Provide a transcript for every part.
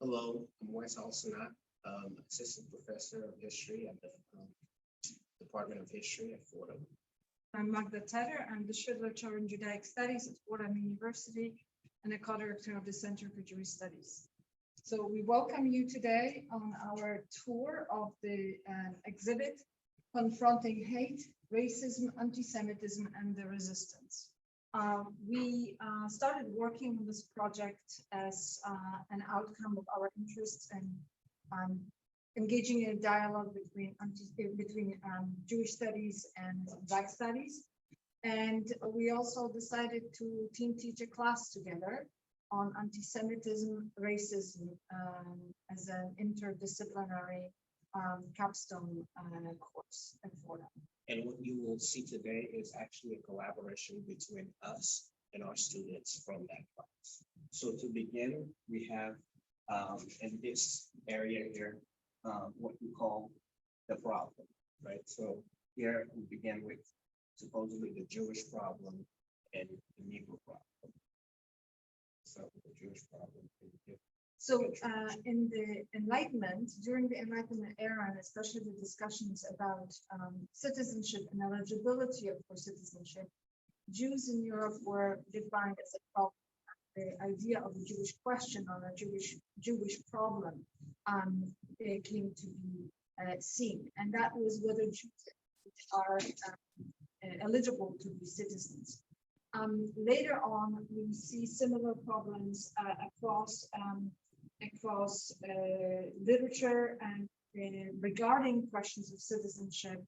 Hello, I'm Wes Alcenat, Assistant Professor of History at the Department of History at Fordham. I'm Magda Teter. I'm the Literature in Judaic Studies at Fordham University and a co-director of the Center for Jewish Studies. So we welcome you today on our tour of the exhibit, Confronting Hate, Racism, Antisemitism, and the Resistance. We started working on this project as an outcome of our interest in engaging in a dialogue between Jewish studies and Black studies. And we also decided to teach a class together on anti-Semitism, racism as an interdisciplinary capstone course at Fordham. And what you will see today is actually a collaboration between us and our students from that class. So to begin, we have in this area here, what we call the problem, right? So here we begin with supposedly the Jewish problem and the Negro problem. So the Jewish problem. So in the Enlightenment, during the Enlightenment era, and especially the discussions about citizenship and eligibility for citizenship, Jews in Europe were defined as a problem. The idea of a Jewish question or a Jewish problem came to be seen, and that was whether Jews are eligible to be citizens. Later on, we see similar problems across literature and regarding questions of citizenship.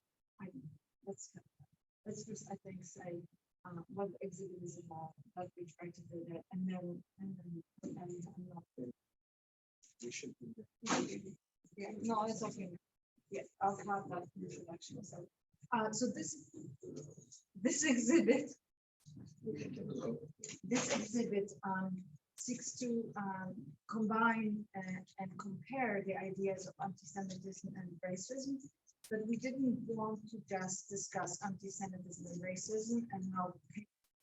Let's just, I think, say what the exhibit is about, what we try to do that, and then We should do that. yeah, no, it's okay. Yeah, I'll have that introduction. So this exhibit seeks to combine and compare the ideas of anti-Semitism and racism, but we didn't want to just discuss anti-Semitism and racism and how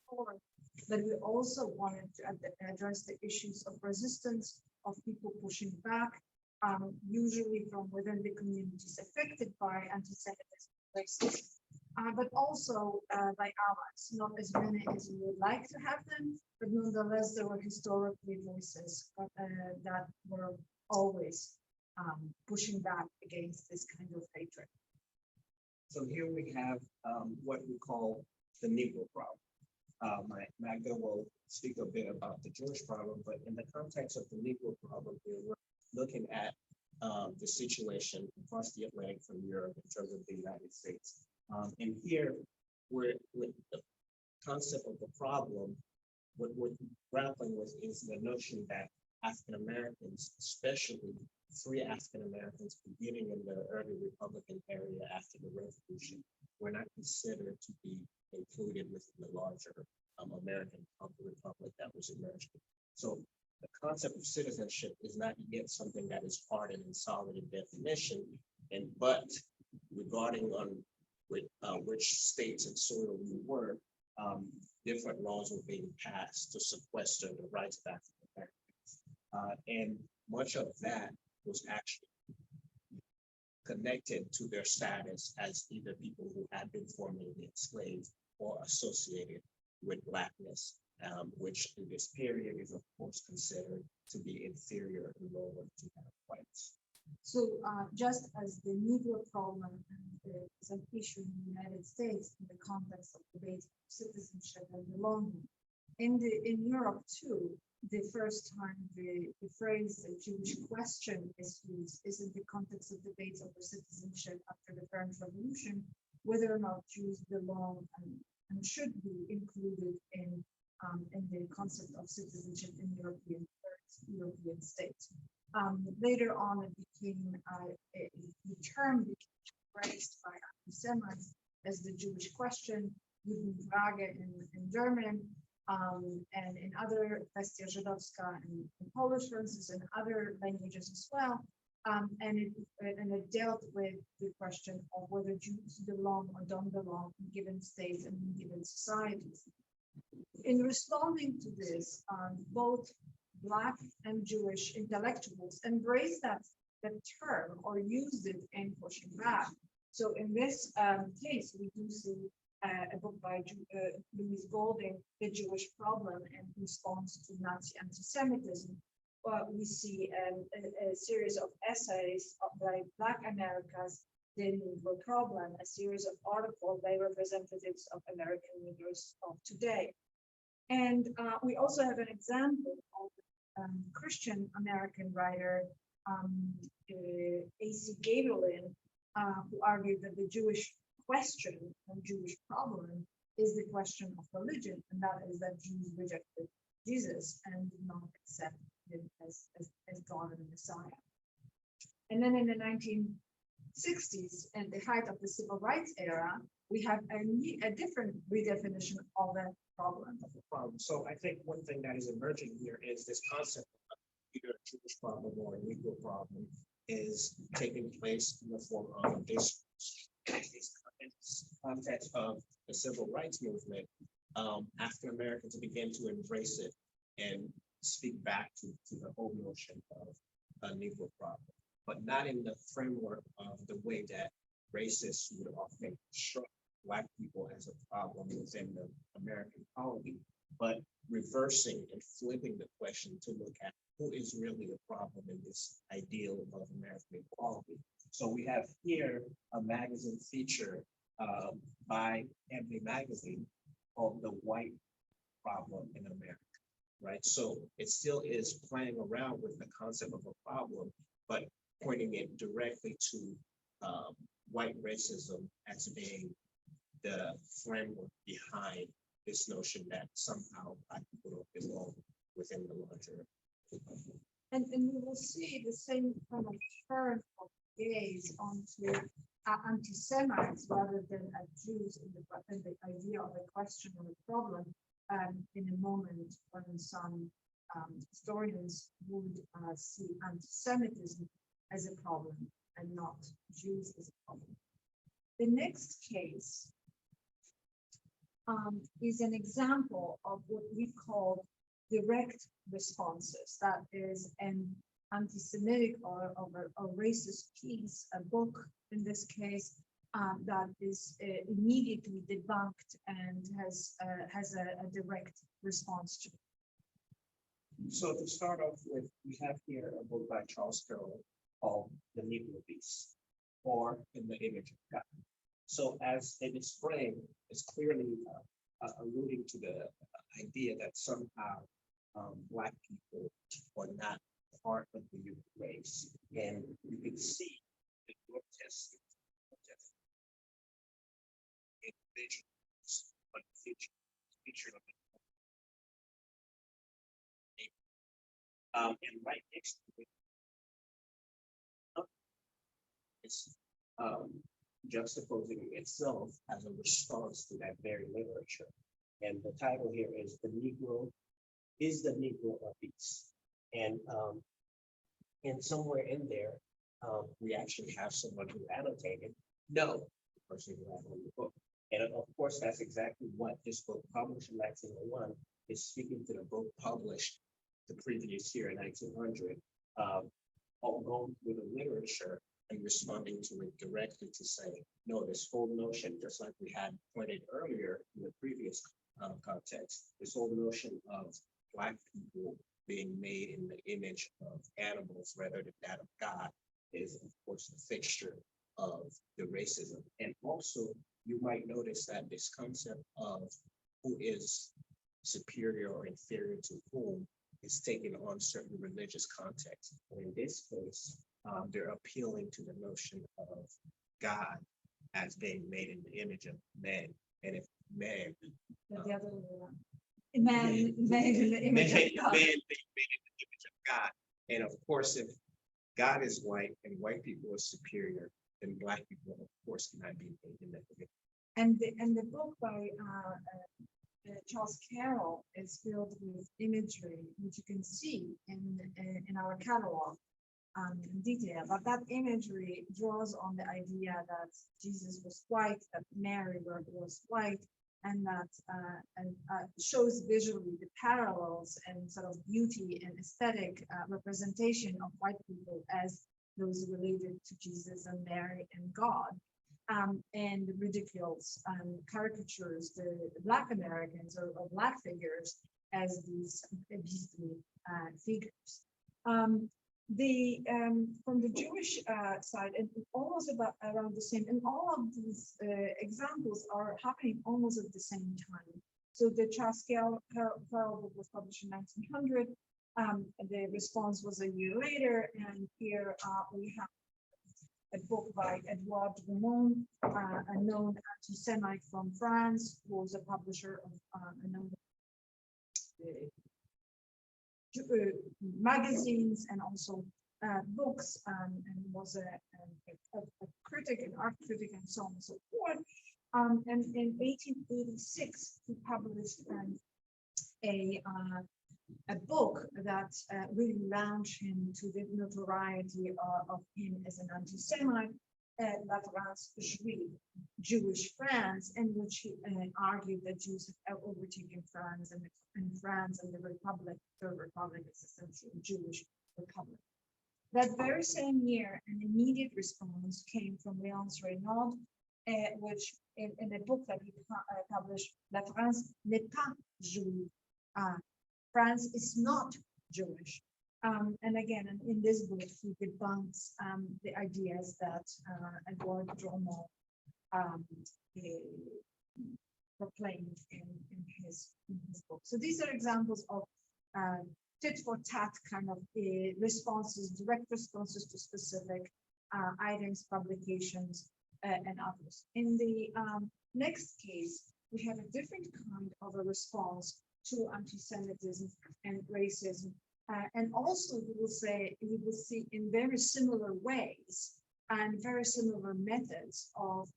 forward, but we also wanted to address the issues of resistance, of people pushing back, usually from within the communities affected by anti-Semitism and racism. But also by allies, not as many as we would like to have them, but nonetheless, there were historically voices that were always pushing back against this kind of hatred. So here we have what we call the Negro problem. Magda will speak a bit about the Jewish problem, but in the context of the Negro problem, we're looking at the situation across the Atlantic from Europe in terms of the United States. And here, we're with the concept of the problem, what we're grappling with is the notion that African Americans, especially free African Americans beginning in the early Republican area after the Revolution, were not considered to be included within the larger American republic that was emerging. So the concept of citizenship is not yet something that is hard and solid in definition, but regarding on which states and soil we were, different laws were being passed to sequester the rights of African Americans. And much of that was actually connected to their status as either people who had been formerly enslaved or associated with Blackness, which in this period is of course considered to be inferior and lower to whites. So just as the Negro problem is an issue in the United States in the context of debates of citizenship and belonging, in Europe too, the first time the phrase the Jewish question is used is in the context of debates over citizenship after the French Revolution, whether or not Jews belong and should be included in the concept of citizenship in European states. Later on, it became the term became raised by anti-Semites as the Jewish question, Judenfrage in German, and in other kwestia żydowska in Polish, for instance, and other languages as well. And it dealt with the question of whether Jews belong or don't belong in given states and in given societies. In responding to this, both Black and Jewish intellectuals embraced that term or used it in pushing back. So in this case, we do see a book by Louise Golding, The Jewish Problem in Response to Nazi Antisemitism. We see a series of essays by Black America's The Negro Problem, a series of articles by representatives of American leaders of today. And we also have an example of Christian American writer A.C. Gabrielin, who argued that the Jewish question or Jewish problem is the question of religion, and that is that Jews rejected Jesus and did not accept him as God and Messiah. And then in the 1960s, at the height of the civil rights era, we have a different redefinition of that problem. So I think one thing that is emerging here is this concept of either a Jewish problem or a Negro problem is taking place in the form of this context of the civil rights movement. African Americans began to embrace it and speak back to the whole notion of a Negro problem, but not in the framework of the way that racists would often construct Black people as a problem within the American colony, but reversing and flipping the question to look at who is really a problem in this ideal of American equality. So we have here a magazine feature by Ebony Magazine called The White Problem in America, right? So it still is playing around with the concept of a problem, but pointing it directly to white racism as being the framework behind this notion that somehow Black people don't belong within the larger. And we will see the same kind of turn of gaze onto anti-Semites rather than Jews in the idea of a question or a problem in a moment when some historians would see anti-Semitism as a problem and not Jews as a problem. The next case is an example of what we call direct responses. That is an anti-Semitic or a racist piece, a book in this case, that is immediately debunked and has a direct response to. So to start off with, we have here a book by Charles Carroll called The Negro Beast, or In the Image of God. So as it is framed, it's clearly alluding to the idea that somehow Black people are not part of the human race. And you can see the grotesque individuals on the feature of it. And right next to it, it's juxtaposing itself as a response to that very literature. And the title here is The Negro, is the Negro a Beast? And somewhere in there, we actually have someone who annotated, no, the person who had on the book. And of course, that's exactly what this book published in 1901 is speaking to the book published the previous year in 1900, all going through the literature and responding to it directly to say, no, this whole notion, just like we had pointed earlier in the previous context, this whole notion of Black people being made in the image of animals rather than that of God is, of course, the fixture of the racism. And also, you might notice that this concept of who is superior or inferior to whom is taking on certain religious context. And in this case, they're appealing to the notion of God as being made in the image of man. And if man, The other way around. Man made in the image of God. Man made in the image of God. And of course, if God is white and white people are superior, then Black people, of course, cannot be made in that image. And the book by Charles Carroll is filled with imagery, which you can see in our catalog in detail. But that imagery draws on the idea that Jesus was white, that Mary was white, and that shows visually the parallels and sort of beauty and aesthetic representation of white people as those related to Jesus and Mary and God, and ridicules and caricatures the Black Americans or Black figures as these beastly figures. From the Jewish side, and almost about around the same, and all of these examples are happening almost at the same time. So the Chaskel book was published in 1900. The response was a year later, and here we have a book by Edouard Drummond, a known anti-Semite from France, who was a publisher of a number of magazines and also books, and was a critic, an art critic, and so on and so forth. And in 1886, he published a book that really launched him to the notoriety of him as an anti-Semite, La France Juive, Jewish France, in which he argued that Jews have overtaken France, and the Republic, the Republic is essentially a Jewish republic. That very same year, an immediate response came from Léonce Reynaud, which in a book that he published, La France n'est pas juive. France is not Jewish. And again, in this book, he debunks the ideas that Edouard Drummond proclaimed in his book. So these are examples of tit for tat kind of responses, direct responses to specific items, publications, and others. In the next case, we have a different kind of a response to anti-Semitism and racism. And also you will see in very similar ways and very similar methods of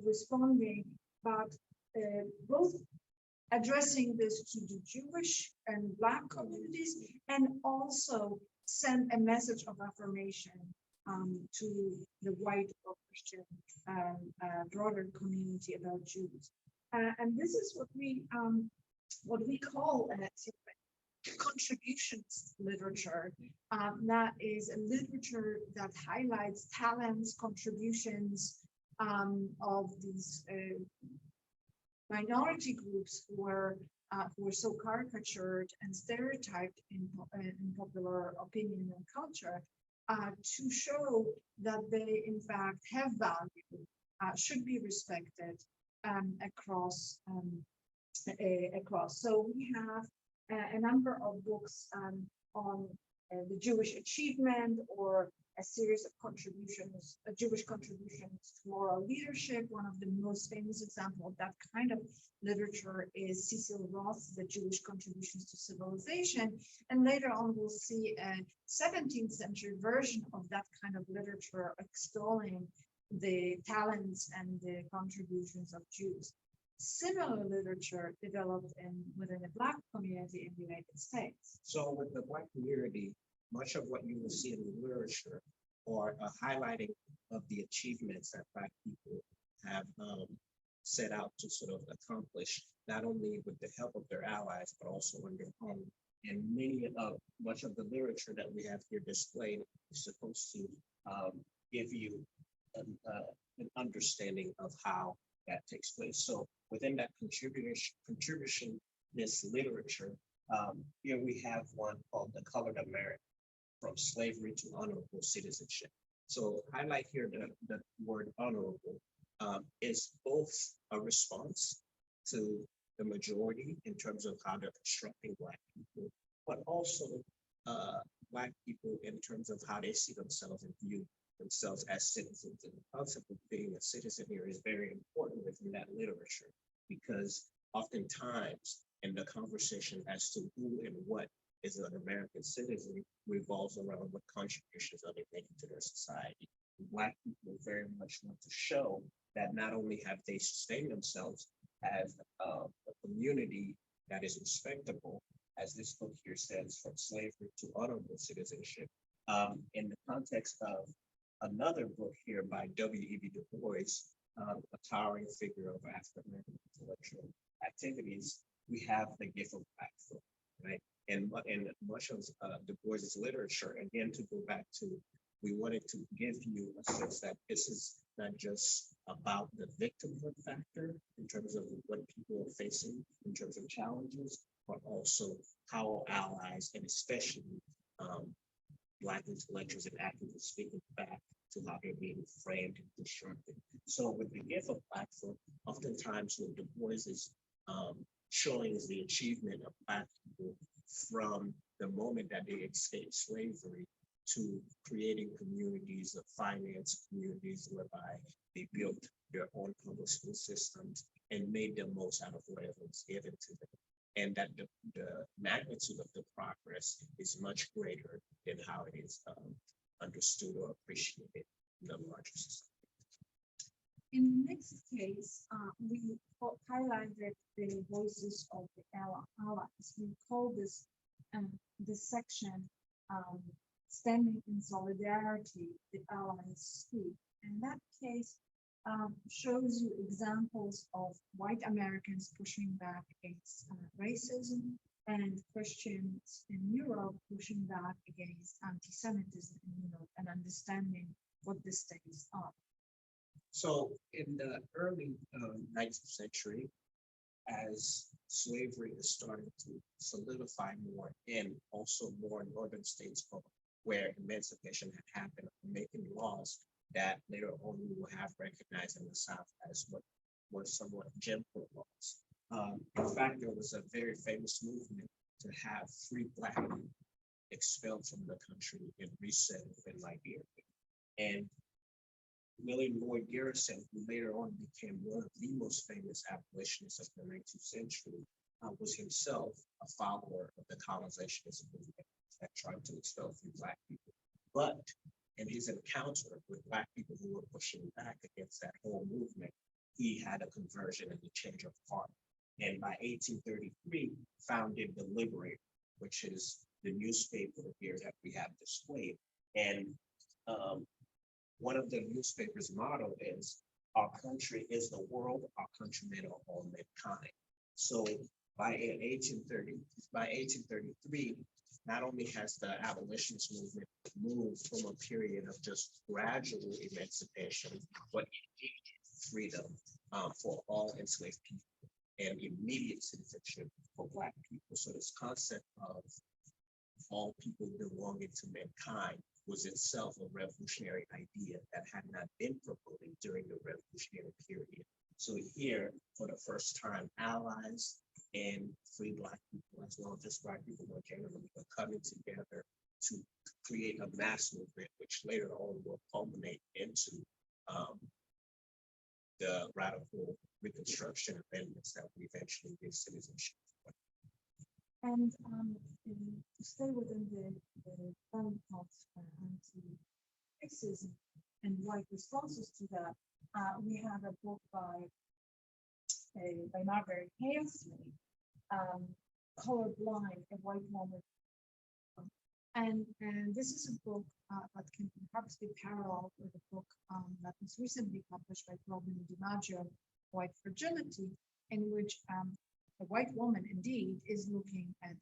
responding, but both addressing this to the Jewish and Black communities, and also send a message of affirmation to the white or Christian broader community about Jews. And this is what we call contributions literature. That is a literature that highlights talents, contributions of these minority groups who were so caricatured and stereotyped in popular opinion and culture, to show that they in fact have value, should be respected across. So we have a number of books on the Jewish achievement, or a series of contributions, Jewish contributions to moral leadership. One of the most famous examples of that kind of literature is Cecil Roth's The Jewish Contributions to Civilization. And later on, we'll see a 17th century version of that kind of literature extolling the talents and the contributions of Jews. Similar literature developed within the Black community in the United States. So with the Black community, much of what you will see in the literature are a highlighting of the achievements that Black people have set out to sort of accomplish, not only with the help of their allies, but also on their own. And much of the literature that we have here displayed is supposed to give you an understanding of how that takes place. So within that contribution, this literature, here we have one called The Colored American, From Slavery to Honorable Citizenship. So highlight here the word honorable is both a response to the majority in terms of how they're constructing Black people, but also Black people in terms of how they see themselves and view themselves as citizens. And the concept of being a citizen here is very important within that literature, because oftentimes in the conversation as to who and what is an American citizen revolves around what contributions are they making to their society. Black people very much want to show that not only have they sustained themselves as a community that is respectable, as this book here says, From Slavery to Honorable Citizenship, in the context of another book here by W.E.B. Du Bois, a towering figure of African American intellectual activities, we have the gift of platform, right? And much of Du Bois's literature, again, to go back to, we wanted to give you a sense that this is not just about the victimhood factor in terms of what people are facing in terms of challenges, but also how allies, and especially Black intellectuals and activists, speaking back to how they're being framed and constructed. So with the gift of platform, oftentimes what Du Bois is showing is the achievement of Black people from the moment that they escaped slavery to creating communities of finance, communities whereby they built their own public school systems and made the most out of whatever was given to them. And that the magnitude of the progress is much greater than how it is understood or appreciated in the larger society. In the next case, we highlighted the voices of the allies. We call this section standing in solidarity, the allies speak. And that case shows you examples of white Americans pushing back against racism and Christians in Europe pushing back against anti-Semitism in Europe and understanding what the states are. So in the early 19th century, as slavery is starting to solidify more and also more northern states where emancipation had happened, making laws that later on we will have recognized in the South as what were somewhat Jim Crow laws. In fact, there was a very famous movement to have free Black people expelled from the country and resettled in Liberia. And William Lloyd Garrison, who later on became one of the most famous abolitionists of the 19th century, was himself a follower of the colonizationist movement that tried to expel free Black people. But in his encounter with Black people who were pushing back against that whole movement, he had a conversion and a change of heart. And by 1833, founded the Liberator, which is the newspaper here that we have displayed. And one of the newspaper's motto is, "Our country is the world, our countrymen are all mankind." So by 1833, not only has the abolitionist movement moved from a period of just gradual emancipation, but freedom for all enslaved people and immediate citizenship for Black people. So this concept of all people belonging to mankind was itself a revolutionary idea that had not been promoted during the revolutionary period. So here, for the first time, allies and free Black people, as well as just Black people more generally, are coming together to create a mass movement, which later on will culminate into the radical Reconstruction amendments that we eventually give citizenship. And to stay within the theme of anti-racism and white responses to that, we have a book by Margaret Lesley, Colorblind, a White Woman. And this is a book that can perhaps be paralleled with a book that was recently published by Robin DiMaggio, White Fragility, in which a white woman indeed is looking at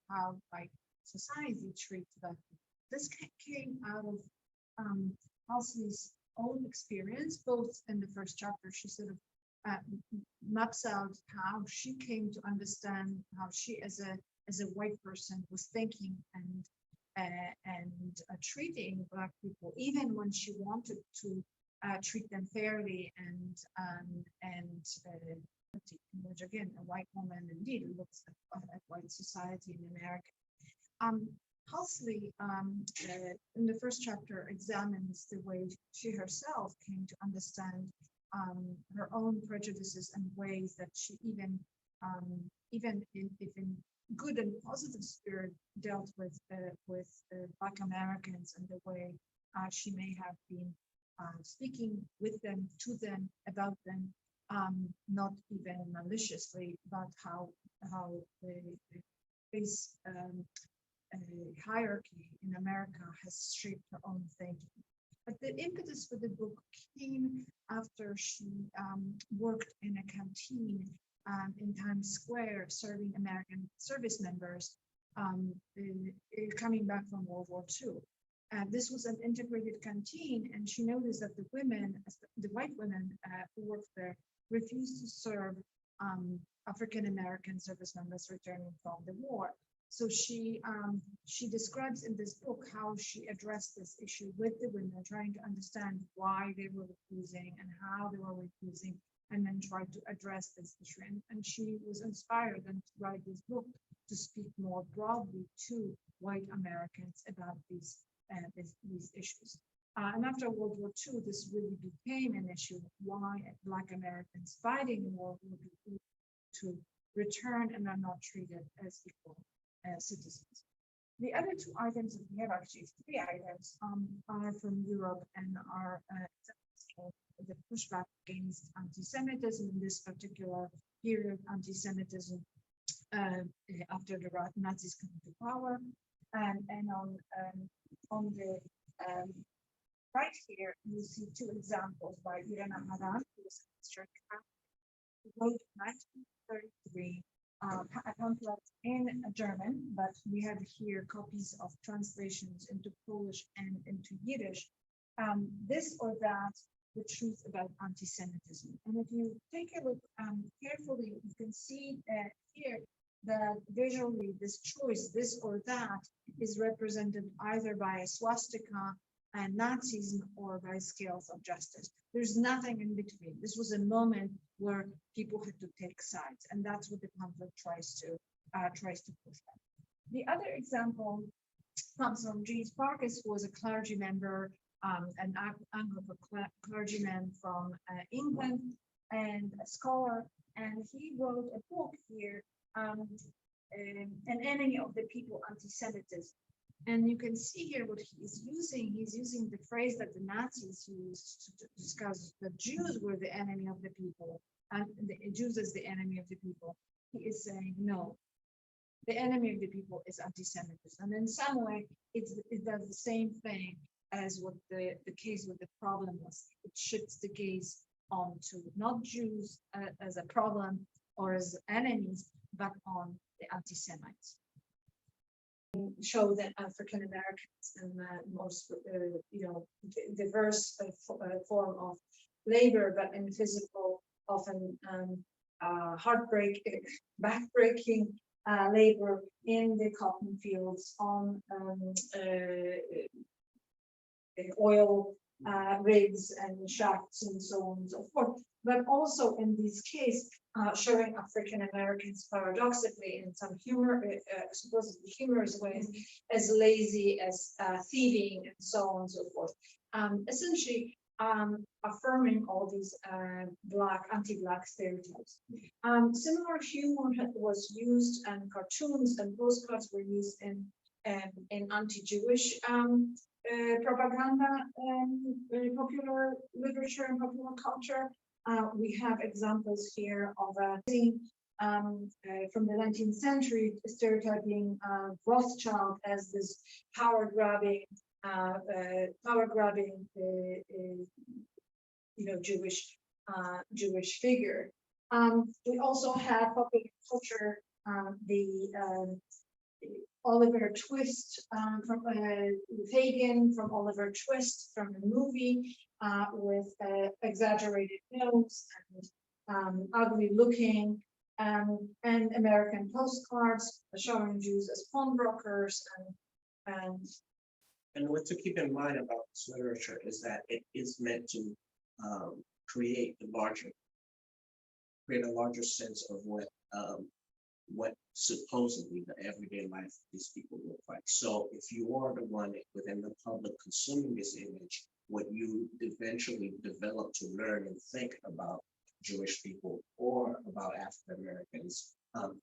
how white society treats Black people. This came out of Lesley's own experience, both in the first chapter, she sort of maps out how she came to understand how she as a white person was thinking and treating Black people, even when she wanted to treat them fairly and which again, a white woman indeed looks at white society in America. Lesley, in the first chapter, examines the way she herself came to understand her own prejudices and ways that she even if in good and positive spirit dealt with Black Americans and the way she may have been speaking with them, to them, about them, not even maliciously, but how the race hierarchy in America has shaped her own thinking. But the impetus for the book came after she worked in a canteen in Times Square, serving American service members coming back from World War II. This was an integrated canteen, and she noticed that the women, the white women who worked there, refused to serve African American service members returning from the war. So she describes in this book how she addressed this issue with the women, trying to understand why they were refusing and how they were refusing, and then tried to address this issue. And she was inspired then to write this book to speak more broadly to white Americans about these issues. And after World War II, this really became an issue of why Black Americans fighting in World War II to return and are not treated as equal citizens. The other two items that we have, actually three items, are from Europe and are the pushback against anti-Semitism in this particular period, anti-Semitism after the Nazis came to power, and on the right here you see two examples by Irena Haran, who was a history who wrote in 1933 a pamphlet in German, but we have here copies of translations into Polish and into Yiddish. This or that, the truth about anti-Semitism. And if you take a look carefully, you can see here that visually this choice, this or that, is represented either by a swastika and Nazism or by scales of justice. There's nothing in between. This was a moment where people had to take sides, and that's what the pamphlet tries to push back. The other example comes from James Farkas, who was a clergy member, an Anglican clergyman from England, and a scholar, and he wrote a book here, An Enemy of the People, Anti-Semitism. And you can see here what he's using the phrase that the Nazis used to discuss that Jews were the enemy of the people, and the Jews as the enemy of the people. He is saying, no, the enemy of the people is anti-Semitism. And in some way, it does the same thing as what the case with the problem was. It shifts the gaze onto not Jews as a problem or as enemies, but on the anti-Semites. Show that African Americans and most diverse form of labor, but in physical, often backbreaking labor in the cotton fields, on oil rigs and shafts and so on and so forth. But also in this case, showing African Americans paradoxically in some supposedly humorous ways, as lazy, as thieving, and so on and so forth. Essentially affirming all these anti-Black stereotypes. Similar humor was used, and cartoons and postcards were used in anti-Jewish propaganda, popular literature and popular culture. We have examples here of a from the 19th century stereotyping Rothschild as this power-grabbing, Jewish figure. We also have popular culture, the Oliver Twist from Fagin, from Oliver Twist from the movie, with exaggerated nose and ugly looking, and American postcards showing Jews as pawnbrokers and what to keep in mind about this literature is that it is meant to create a larger sense of what supposedly the everyday life of these people look like. So if you are the one within the public consuming this image, what you eventually develop to learn and think about Jewish people or about African Americans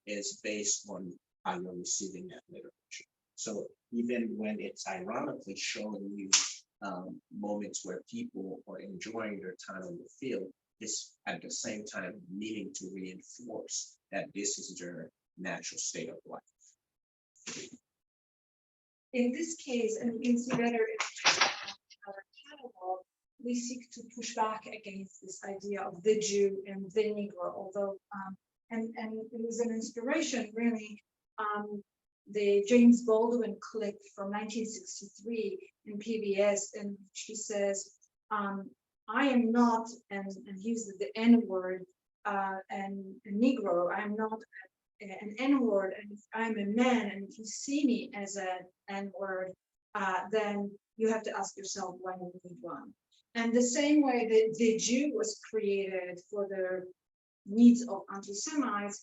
is based on how you're receiving that literature. So even when it's ironically showing you moments where people are enjoying their time in the field, it's at the same time needing to reinforce that this is their natural state of life. In this case, and you can see better in our catalog, we seek to push back against this idea of the Jew and the Negro, although, and it was an inspiration, really, the James Baldwin clip from 1963 in PBS, in which he says, I am not, and he uses the N-word, and a Negro, I'm not an N-word, and if I'm a man, and if you see me as an N-word, then you have to ask yourself why you need one. And the same way that the Jew was created for the needs of anti-Semites,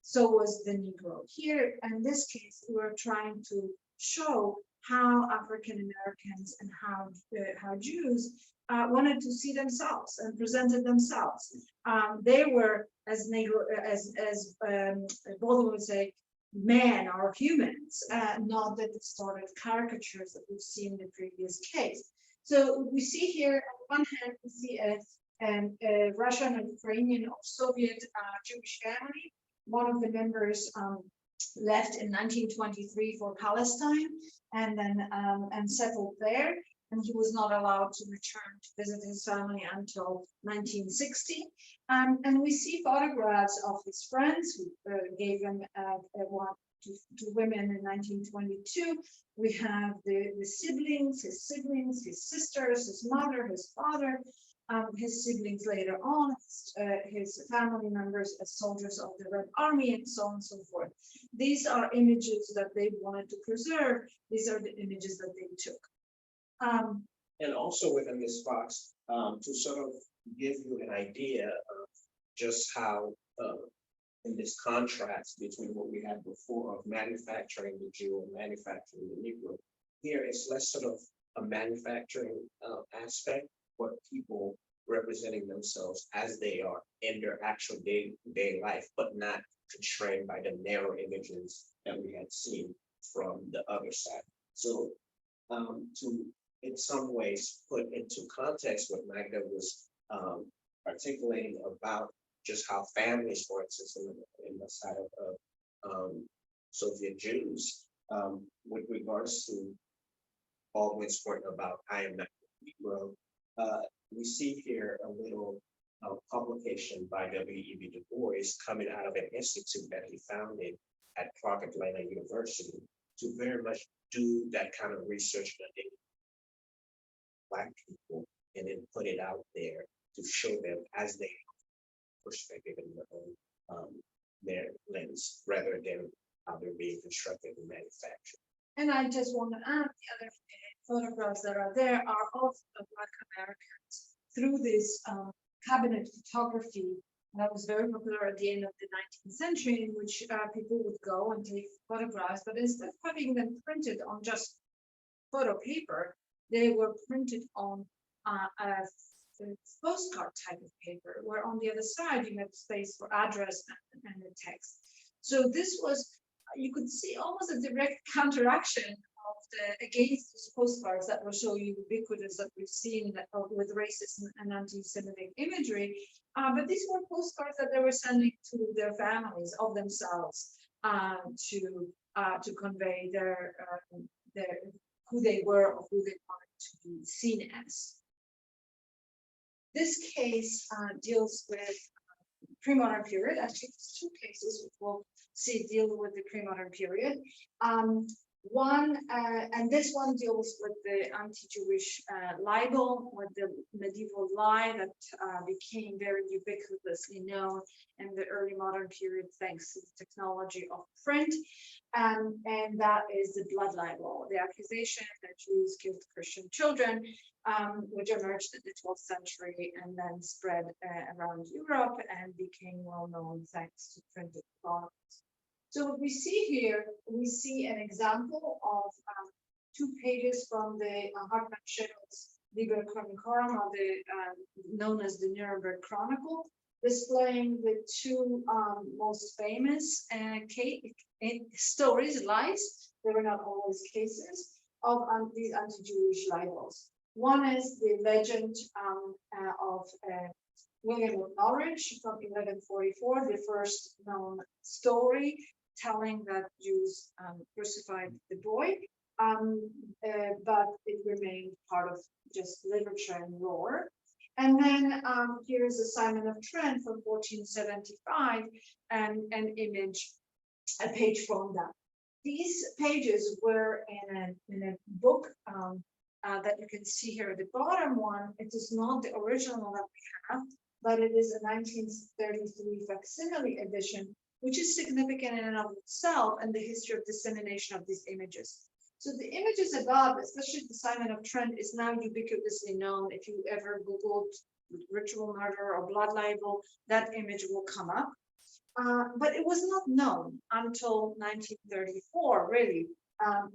so was the Negro. Here, in this case, we're trying to show how African Americans and how Jews wanted to see themselves and presented themselves. They were, as Baldwin would say, men or humans, not the distorted caricatures that we've seen in the previous case. So we see here, on one hand, we see a Russian and Ukrainian or Soviet Jewish family. One of the members left in 1923 for Palestine and then and settled there. And he was not allowed to return to visit his family until 1960. And we see photographs of his friends who gave him one to women in 1922. We have the siblings, his sisters, his mother, his father, his siblings later on, his family members as soldiers of the Red Army, and so on and so forth. These are images that they wanted to preserve. These are the images that they took. And also within this box, to sort of give you an idea of just how, in this contrast between what we had before of manufacturing the Jew and manufacturing the Negro, here it's less sort of a manufacturing aspect, but people representing themselves as they are in their actual day-to-day life, but not constrained by the narrow images that we had seen from the other side. So to, in some ways, put into context what Magda was articulating about just how families, for instance, in the side of Soviet Jews, with regards to Baldwin's point about I am not Negro, we see here a little publication by W.E.B. Du Bois coming out of an institute that he founded at Clark Atlanta University to very much do that kind of research on Black people and then put it out there to show them as they perspective in their lens rather than how they're being constructed and manufactured. And I just want to add the other photographs that are there are of Black Americans through this cabinet photography that was very popular at the end of the 19th century, in which people would go and take photographs, but instead of having them printed on just photo paper, they were printed on a postcard type of paper, where on the other side you have space for address and the text. So this was, you could see almost a direct counteraction of against those postcards that were so ubiquitous that we've seen with racist and anti-Semitic imagery. But these were postcards that they were sending to their families of themselves to convey their who they were or who they wanted to be seen as. This case deals with pre-modern period. Actually, it's two cases which we'll see deal with the pre-modern period. One, and this one deals with the anti-Jewish libel, with the medieval lie that became very ubiquitously known in the early modern period thanks to the technology of print. And that is the blood libel, the accusation that Jews killed Christian children, which emerged in the 12th century and then spread around Europe and became well known thanks to printed products. So what we see here, we see an example of 2 pages from the Hartmann Schickel's Liber Chronicorum, or known as the Nuremberg Chronicle, displaying the 2 most famous stories, lies, they were not always cases, of these anti-Jewish libels. One is the legend of William of Norwich from 1144, the first known story telling that Jews crucified the boy, but it remained part of just literature and lore. And then here's a Simon of Trent from 1475 and an image, a page from that. These pages were in a book that you can see here at the bottom one. It is not the original that we have, but it is a 1933 facsimile edition, which is significant in and of itself and the history of dissemination of these images. So the images above, especially the Simon of Trent, is now ubiquitously known. If you ever Googled ritual murder or blood libel, that image will come up. But it was not known until 1934, really,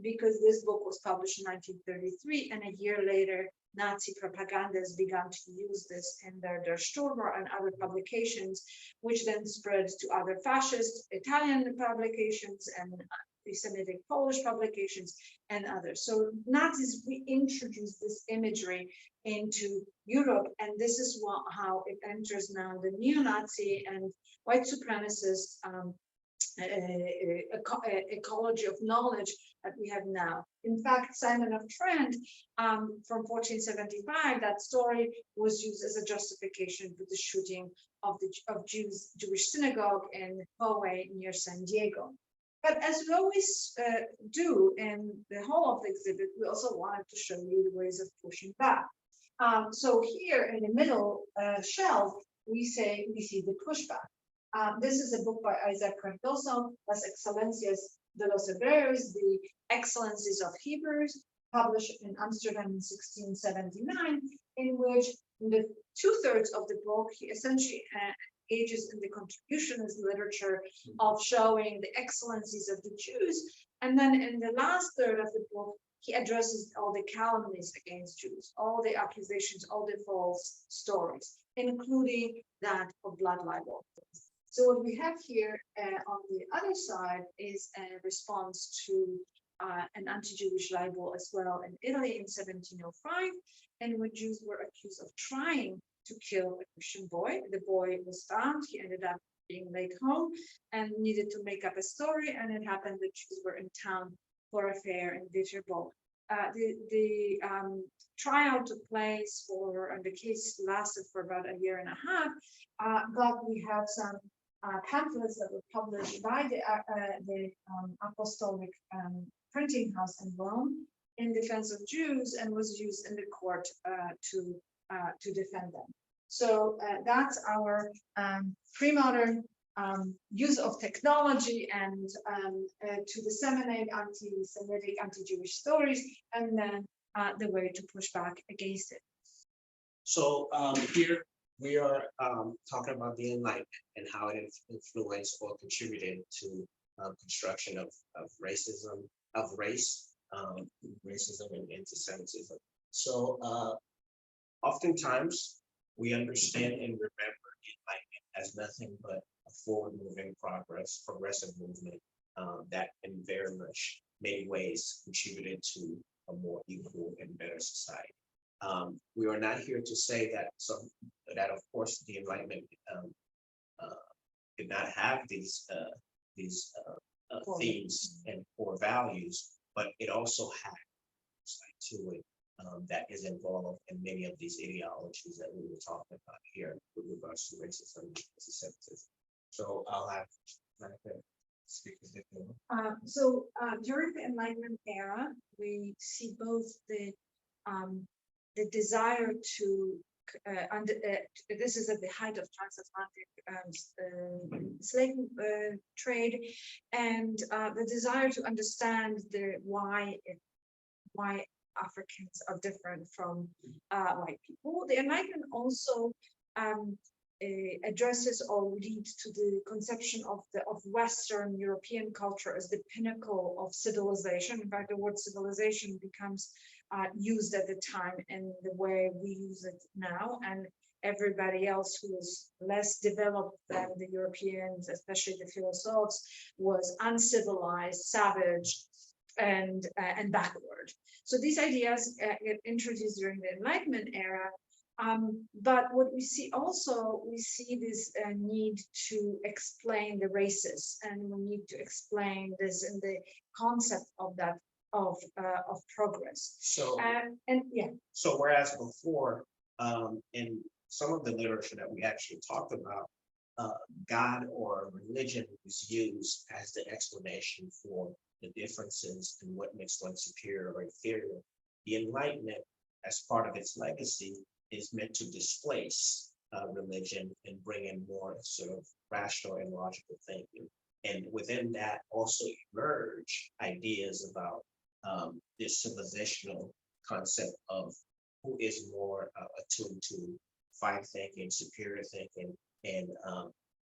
because this book was published in 1933, and a year later, Nazi propagandists began to use this in their Der Stürmer and other publications, which then spread to other fascist Italian publications and anti-Semitic Polish publications and others. So Nazis reintroduced this imagery into Europe, and this is how it enters now the neo-Nazi and white supremacist ecology of knowledge that we have now. In fact, Simon of Trent from 1475, that story was used as a justification for the shooting of the Jewish synagogue in Poway near San Diego. But as we always do in the whole of the exhibit, we also wanted to show you the ways of pushing back. So here in the middle shelf, we see the pushback. This is a book by Isaac Cardoso, Las Excelencias de los Hebreos, the Excellencies of Hebrews, published in Amsterdam in 1679, in which in the 2/3 of the book, he essentially engages in the contributionist literature of showing the excellencies of the Jews. And then in the last third of the book, he addresses all the calumnies against Jews, all the accusations, all the false stories, including that of blood libel. So what we have here on the other side is a response to an anti-Jewish libel as well in Italy in 1705, and when Jews were accused of trying to kill a Christian boy. The boy was found, he ended up being laid home and needed to make up a story, and it happened that Jews were in town for a fair in Viterbo. The trial took place and the case lasted for about a year and a half, but we have some pamphlets that were published by the Apostolic Printing House in Rome in defense of Jews, and was used in the court to defend them. So that's our pre-modern use of technology and to disseminate anti-Semitic, anti-Jewish stories, and then the way to push back against it. So here we are talking about the Enlightenment and how it influenced or contributed to construction of racism, of race, racism and anti-Semitism. So oftentimes we understand and remember the Enlightenment as nothing but a forward-moving progressive movement that in very much many ways contributed to a more equal and better society. We are not here to say that of course the Enlightenment did not have these themes and core values, but it also had to it that is involved in many of these ideologies that we were talking about here with regards to racism and anti-Semitism. So I'll have Monica speak a bit more. So during the Enlightenment era, we see both the desire to this is at the height of transatlantic slave trade, and the desire to understand why Africans are different from white people. The Enlightenment also addresses or leads to the conception of Western European culture as the pinnacle of civilization. In fact, the word civilization becomes used at the time in the way we use it now, and everybody else who was less developed than the Europeans, especially the philosophes, was uncivilized, savage, and backward. So these ideas get introduced during the Enlightenment era. But what we see also, we see this need to explain the races, and we need to explain this in the concept of that of progress. So, And yeah. so whereas before, in some of the literature that we actually talked about, God or religion was used as the explanation for the differences and what makes one superior or inferior. The Enlightenment, as part of its legacy, is meant to displace religion and bring in more sort of rational and logical thinking. And within that also emerge ideas about this civilizational concept of who is more attuned to fine thinking, superior thinking, and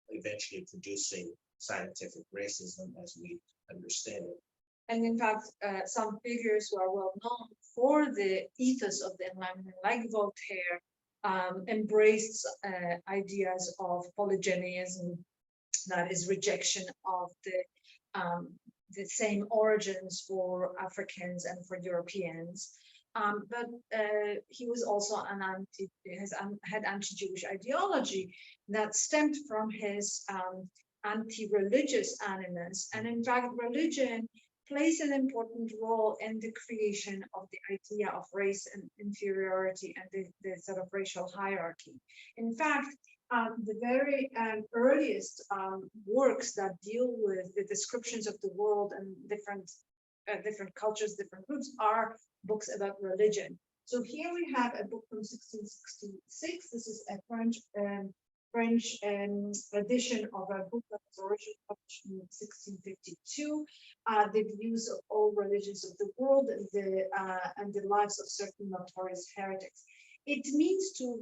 eventually producing scientific racism as we understand it. And in fact, some figures who are well known for the ethos of the Enlightenment, like Voltaire, embraced ideas of polygenism, that is rejection of the same origins for Africans and for Europeans. But he was also had anti-Jewish ideology that stemmed from his anti-religious animus. And in fact, religion plays an important role in the creation of the idea of race and inferiority and the sort of racial hierarchy. In fact, the very earliest works that deal with the descriptions of the world and different cultures, different groups, are books about religion. So here we have a book from 1666. This is a French edition of a book that was originally published in 1652. The views of all religions of the world and the lives of certain notorious heretics. It means to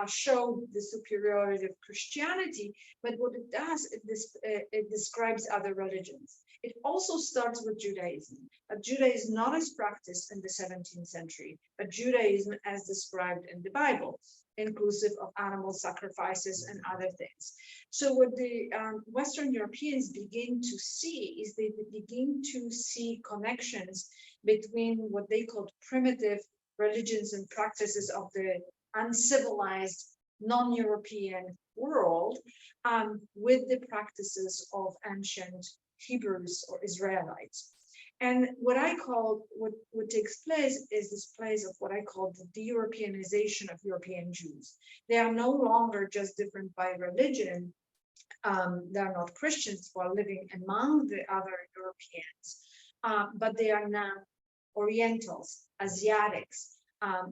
show the superiority of Christianity, but what it does, it describes other religions. It also starts with Judaism, but Judaism not as practiced in the 17th century, but Judaism as described in the Bible, inclusive of animal sacrifices and other things. So what the Western Europeans begin to see is they begin to see connections between what they called primitive religions and practices of the uncivilized non-European world with the practices of ancient Hebrews or Israelites. And what takes place is this place of what I call the de-Europeanization of European Jews. They are no longer just different by religion. They're not Christians who are living among the other Europeans, but they are now Orientals, Asiatics.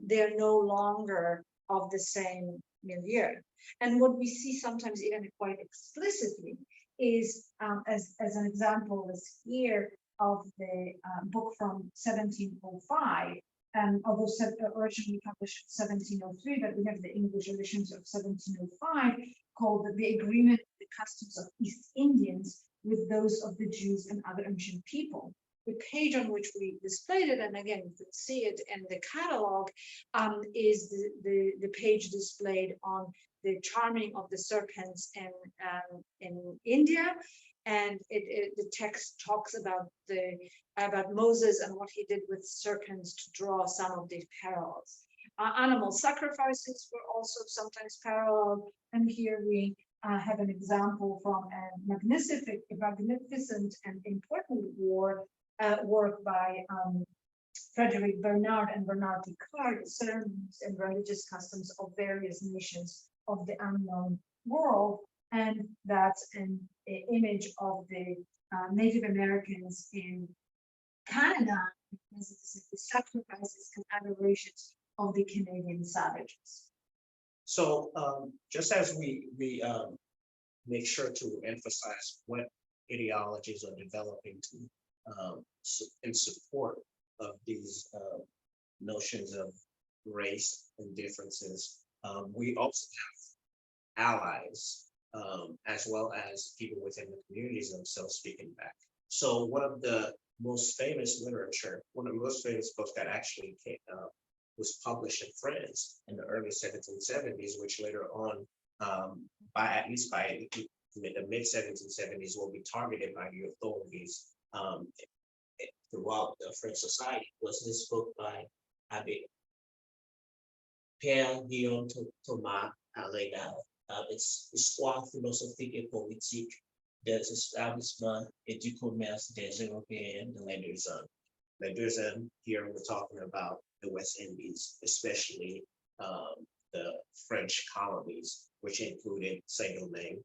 They are no longer of the same milieu. And what we see sometimes even quite explicitly is, as an example, is here of the book from 1705, although originally published in 1703, but we have the English editions of 1705, called The Agreement of the Customs of East Indians with those of the Jews and other ancient people. The page on which we displayed it, and again, you can see it in the catalog, is the page displayed on the charming of the serpents in India. And the text talks about Moses and what he did with serpents to draw some of these parallels. Animal sacrifices were also sometimes parallel, and here we have an example from a magnificent and important work by Frederick Bernard and Bernard Picard, Ceremonies and Religious Customs of Various Nations of the Unknown World. And that's an image of the Native Americans in Canada, because it's the sacrifices and adorations of the Canadian savages. So just as we make sure to emphasize what ideologies are developing to in support of these notions of race and differences, we also have allies, as well as people within the communities themselves speaking back. So one of the most famous books that actually was published in France in the early 1770s, which later on, by the mid 1770s, will be targeted by the authorities throughout the French society, was this book by Abbé Pierre-Guillaume Thomas Alcenat. It's Histoire philosophique et politique des établissements et du commerce des Européens de l'Industrie. Medusa, here we're talking about the West Indies, especially the French colonies, which included Saint-Domingue,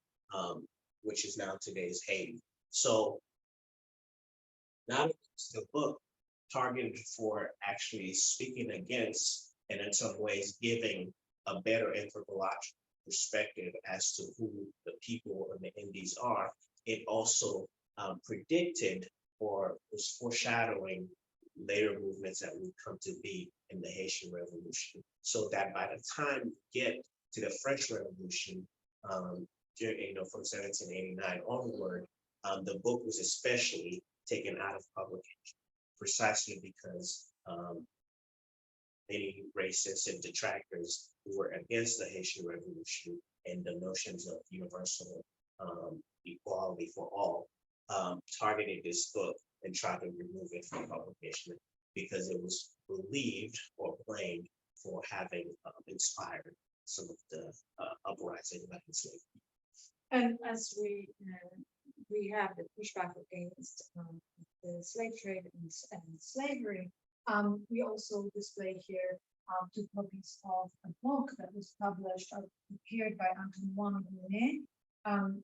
which is now today's Haiti. So now the book targeted for actually speaking against and in some ways giving a better anthropological perspective as to who the people in the Indies are. It also predicted or was foreshadowing later movements that would come to be in the Haitian Revolution. So that by the time we get to the French Revolution, from 1789 onward, the book was especially taken out of publication, precisely because many racists and detractors who were against the Haitian Revolution and the notions of universal equality for all targeted this book and tried to remove it from publication because it was believed or blamed for having inspired some of the uprising like enslaved people. And as we have the pushback against the slave trade and slavery, we also display here two copies of a book that was published or prepared by Antoine Brunet,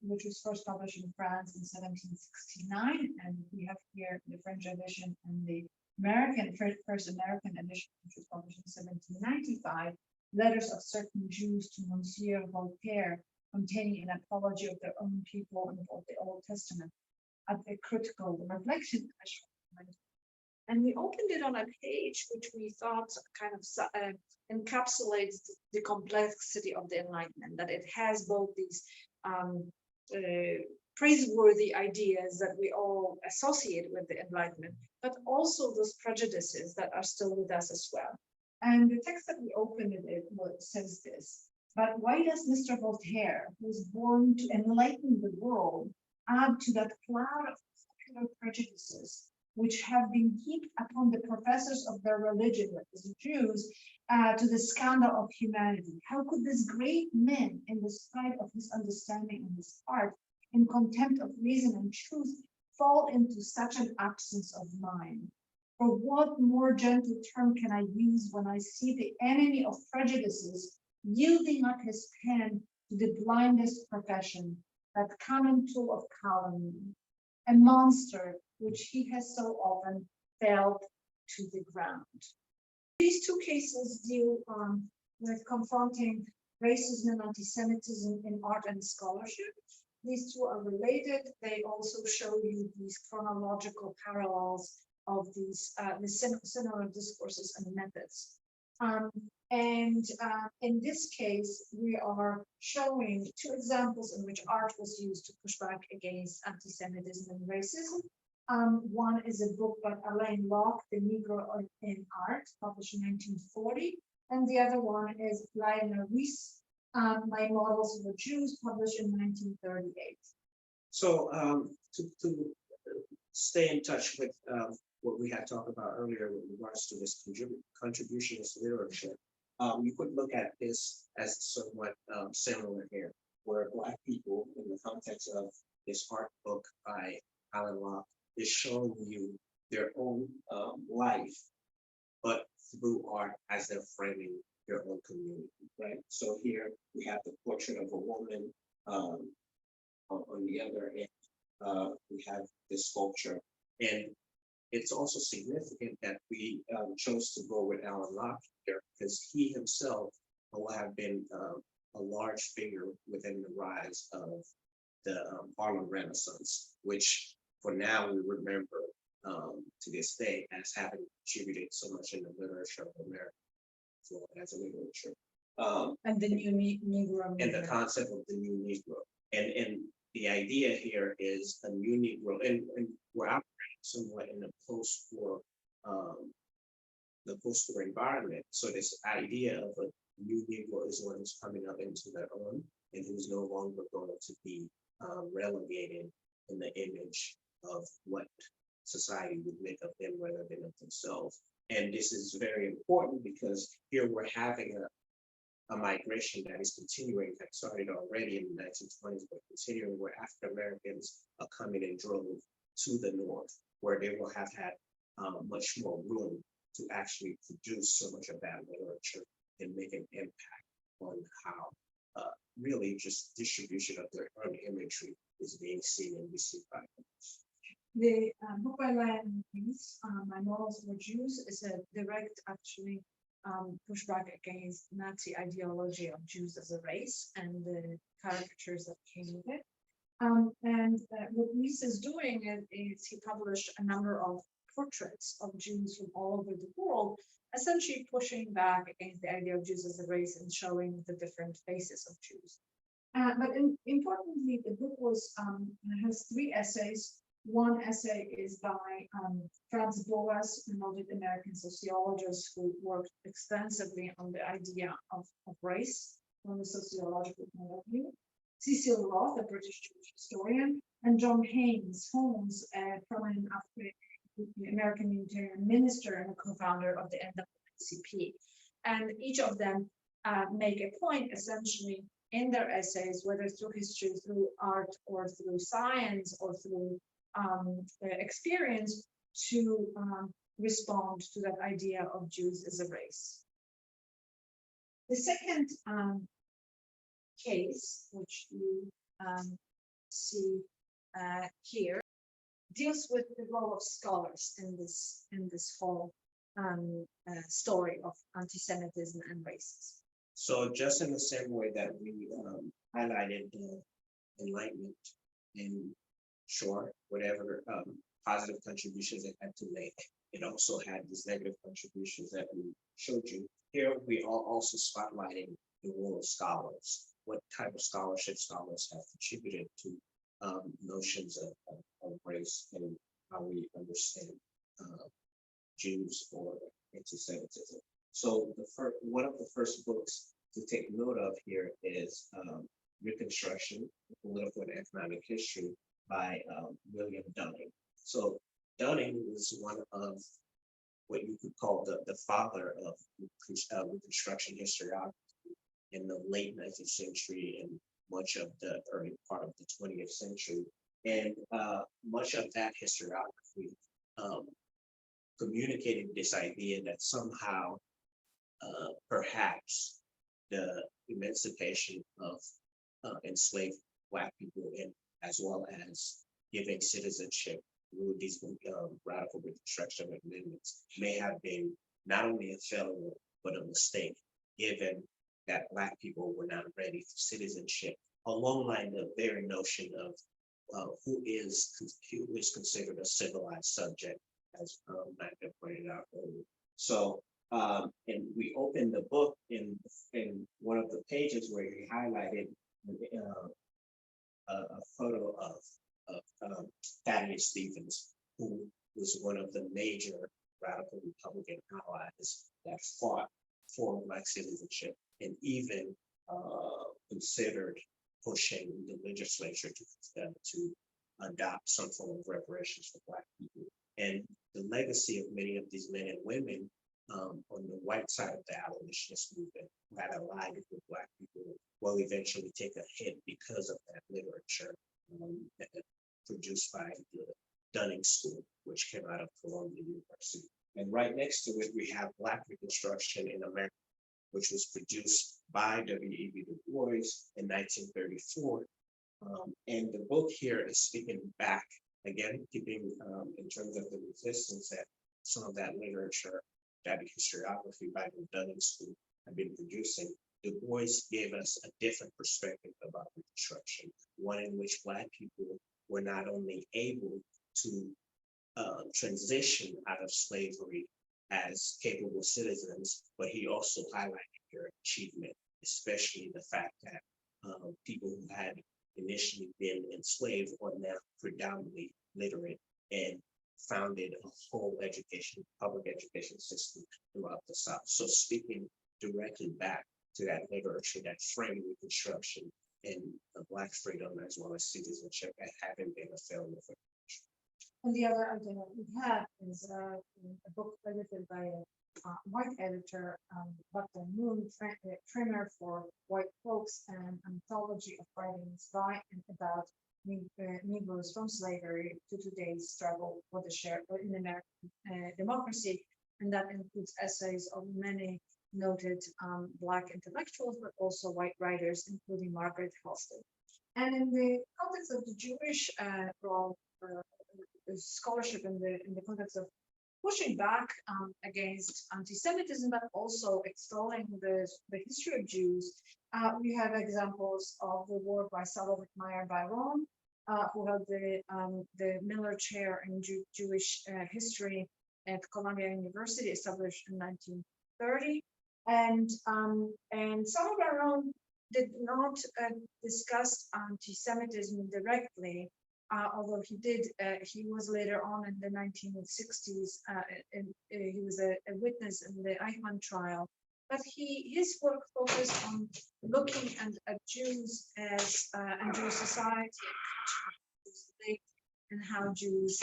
which was first published in France in 1769, and we have here the French edition and the first American edition, which was published in 1795, Letters of Certain Jews to Monsieur Voltaire, containing an apology of their own people and of the Old Testament, at a critical reflection. And we opened it on a page which we thought kind of encapsulates the complexity of the Enlightenment, that it has both these praiseworthy ideas that we all associate with the Enlightenment, but also those prejudices that are still with us as well. And the text that we opened it says this: but why does Mr. Voltaire, who was born to enlighten the world, add to that cloud of popular prejudices which have been heaped upon the professors of their religion, that is the Jews, to the scandal of humanity? How could this great man, in the spite of his understanding and his heart, in contempt of reason and truth, fall into such an absence of mind? For what more gentle term can I use when I see the enemy of prejudices yielding up his pen to the blindest profession, that common tool of calumny, a monster which he has so often felled to the ground? These two cases deal with confronting racism and anti-Semitism in art and scholarship. These two are related. They also show you these chronological parallels of these similar discourses and methods. In this case, we are showing two examples in which art was used to push back against anti-Semitism and racism. One is a book by Alain Locke, The Negro in Art, published in 1940. And the other one is Lionel Weiss, My Models Were Jews, published in 1938. So to stay in touch with what we had talked about earlier with regards to this contributionist literature, you could look at this as somewhat similar here, where Black people, in the context of this art book by Alain Locke, is showing you their own life, but through art as they're framing their own community, right? So here we have the portrait of a woman. On the other end, we have this sculpture. And it's also significant that we chose to go with Alain Locke here, because he himself will have been a large figure within the rise of the Harlem Renaissance, which for now we remember to this day as having contributed so much in the literature of America, as well as in literature. And the new Negro. And the concept of the new Negro. And the idea here is a new Negro, and we're operating somewhat in a post-war environment. So this idea of a new Negro is one who's coming up into their own and who's no longer going to be relegated in the image of what society would make of them rather than of themselves. And this is very important because here we're having a migration that is continuing, that started already in the 1920s, but continuing, where African Americans are coming in droves to the North, where they will have had much more room to actually produce so much of that literature and make an impact on how really just distribution of their own imagery is being seen and received by others. The book by Lesley East, My Morals Were Jews, is a direct, actually, pushback against Nazi ideology of Jews as a race and the caricatures that came with it. What Reese is doing is he published a number of portraits of Jews from all over the world, essentially pushing back against the idea of Jews as a race and showing the different faces of Jews. Importantly, the book has 3 essays. One essay is by Franz Boas, a noted American sociologist who worked extensively on the idea of race from a sociological point of view. Cecil Roth, a British Jewish historian, and John Holmes, from an American Unitarian minister and a co-founder of the NAACP. And each of them make a point, essentially, in their essays, whether through history, through art, or through science, or through experience, to respond to that idea of Jews as a race. The second case, which you see here, deals with the role of scholars in this whole story of anti-Semitism and racism. So just in the same way that we highlighted the Enlightenment and whatever positive contributions it had to make, it also had these negative contributions that we showed you. Here we are also spotlighting the role of scholars, what type of scholarship scholars have contributed to notions of race and how we understand Jews or anti-Semitism. So one of the first books to take note of here is Reconstruction, Political and Economic History by William Dunning. So Dunning was one of what you could call the father of Reconstruction historiography in the late 19th century and much of the early part of the 20th century. And much of that historiography communicated this idea that somehow perhaps the emancipation of enslaved Black people, and as well as giving citizenship through these radical Reconstruction amendments, may have been not only a failure, but a mistake, given that Black people were not ready for citizenship, along the very notion of who is considered a civilized subject, as Magda pointed out earlier. So, and we opened the book in one of the pages where he highlighted a photo of Thaddeus Stevens, who was one of the major radical Republican allies that fought for Black citizenship and even considered pushing the legislature to adopt some form of reparations for Black people. And the legacy of many of these men and women on the white side of the abolitionist movement that allied with Black people will eventually take a hit because of that literature produced by the Dunning School, which came out of Columbia University. And right next to it, we have Black Reconstruction in America, which was produced by W.E.B. Du Bois in 1934. And the book here is speaking back, again, keeping in terms of the resistance that some of that literature, that historiography by the Dunning School have been producing. Du Bois gave us a different perspective about Reconstruction, one in which Black people were not only able to transition out of slavery as capable citizens, but he also highlighted their achievement, especially the fact that people who had initially been enslaved are now predominantly literate and founded a whole public education system throughout the South. So speaking directly back to that literature that framed Reconstruction and Black freedom as well as citizenship as having been a failure for. And the other idea we have is a book edited by a white editor, Dr. Moon Trimmer for White Folks, an anthology of writings by and about Negroes from slavery to today's struggle for the share in American democracy, and that includes essays of many noted Black intellectuals, but also white writers, including Margaret Halstead. And in the context of the Jewish scholarship, in the context of pushing back against anti-Semitism, but also extolling the history of Jews, we have examples of the work by Salomon Meyer-Byron, who held the Miller Chair in Jewish History at Columbia University, established in 1930. And Salomon Byron did not discuss anti-Semitism directly, although he did. He was later on in the 1960s, he was a witness in the Eichmann trial. But his work focused on looking at Jews as and Jewish society and how Jews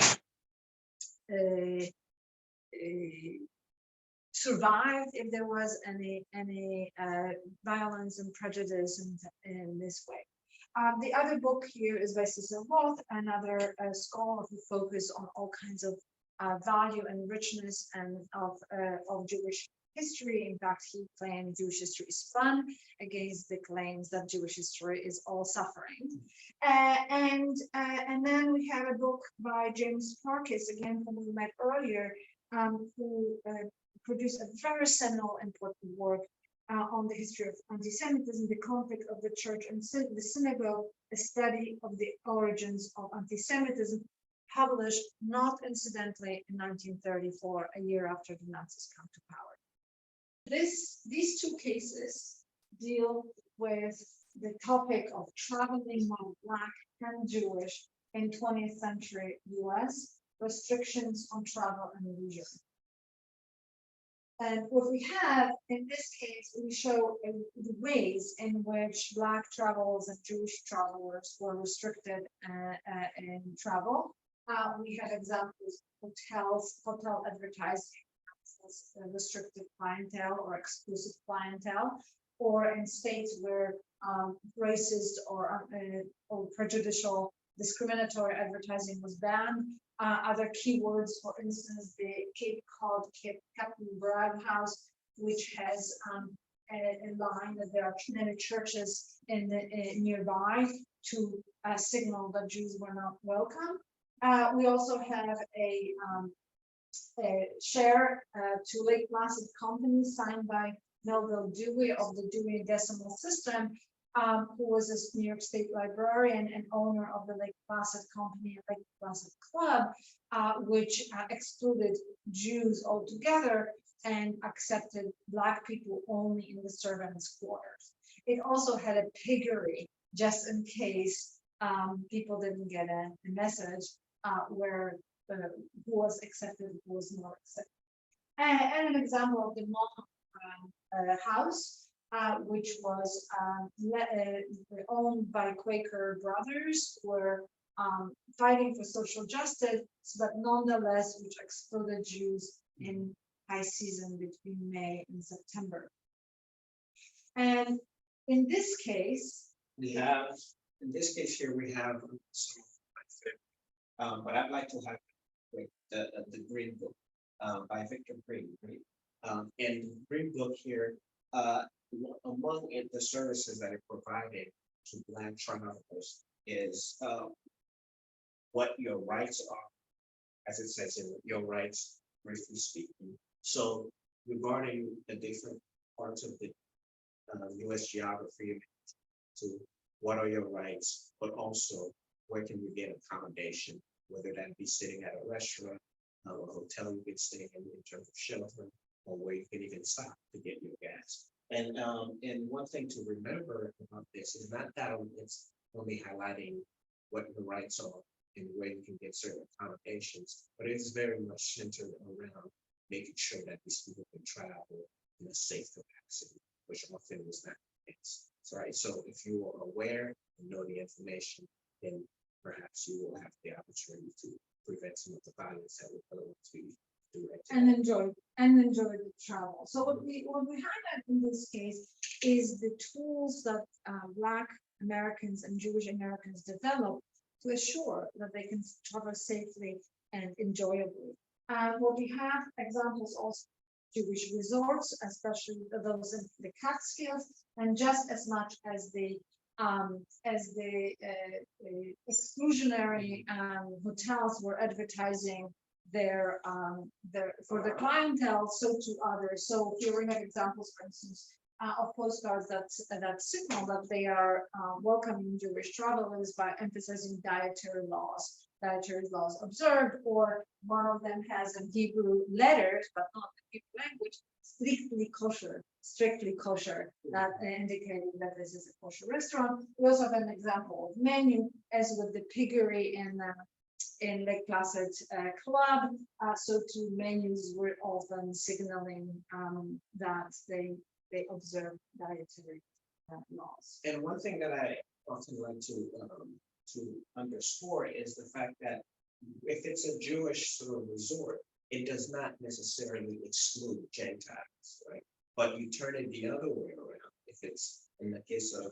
survived if there was any violence and prejudice in this way. The other book here is by Cecil Roth, another scholar who focused on all kinds of value and richness and of Jewish history. In fact, he claimed Jewish history is fun, against the claims that Jewish history is all suffering. And then we have a book by James Parkes, again, whom we met earlier, who produced a very seminal, important work on the history of anti-Semitism, the conflict of the church and the synagogue, a study of the origins of anti-Semitism, published not incidentally in 1934, a year after the Nazis come to power. These two cases deal with the topic of traveling among Black and Jewish in 20th century US, restrictions on travel and leisure. And what we have in this case, we show the ways in which Black travelers and Jewish travelers were restricted in travel. We have examples of hotel advertising as restricted clientele or exclusive clientele, or in states where racist or prejudicial discriminatory advertising was banned. Other keywords, for instance, the Cape Cod Captain Bragg House, which has a line that there are many churches nearby to signal that Jews were not welcome. We also have a share to Lake Placid Company signed by Melville Dewey of the Dewey Decimal System, who was a New York State librarian and owner of the Lake Placid Company and Lake Placid Club, which excluded Jews altogether and accepted Black people only in the servants' quarters. It also had a piggery, just in case people didn't get a message where who was accepted, who was not accepted. And an example of the house, which was owned by Quaker brothers, who were fighting for social justice, but nonetheless, which excluded Jews in high season between May and September. And in this case, we have some, but I'd like to have the Green Book by Victor Green. And the Green Book here, among the services that are provided to Black travelers is what your rights are, as it says in your rights, briefly speaking. So regarding the different parts of the U.S. geography, to what are your rights, but also where can you get accommodation, whether that be sitting at a restaurant, a hotel you can stay in terms of shelter, or where you can even stop to get your gas. And one thing to remember about this is not that it's only highlighting what the rights are and where you can get certain accommodations, but it is very much centered around making sure that these people can travel in a safe capacity, which often was not the case. Right. So if you are aware and know the information, then perhaps you will have the opportunity to prevent some of the violence that would otherwise be directed. And enjoy the travel. So what we highlight in this case is the tools that Black Americans and Jewish Americans developed to assure that they can travel safely and enjoyably. What we have examples also Jewish resorts, especially those in the Catskills, and just as much as the exclusionary hotels were advertising their for the clientele, so to others. So here we have examples, for instance, of postcards that signal that they are welcoming Jewish travelers by emphasizing dietary laws observed, or one of them has in Hebrew letters, but not the Hebrew language, strictly kosher, that indicating that this is a kosher restaurant. We also have an example of menu, as with the piggery in Lake Placid Club. So too, menus were often signaling that they observe dietary laws. And one thing that I often like to underscore is the fact that if it's a Jewish sort of resort, it does not necessarily exclude Gentiles, right? But you turn it the other way around. If it's in the case of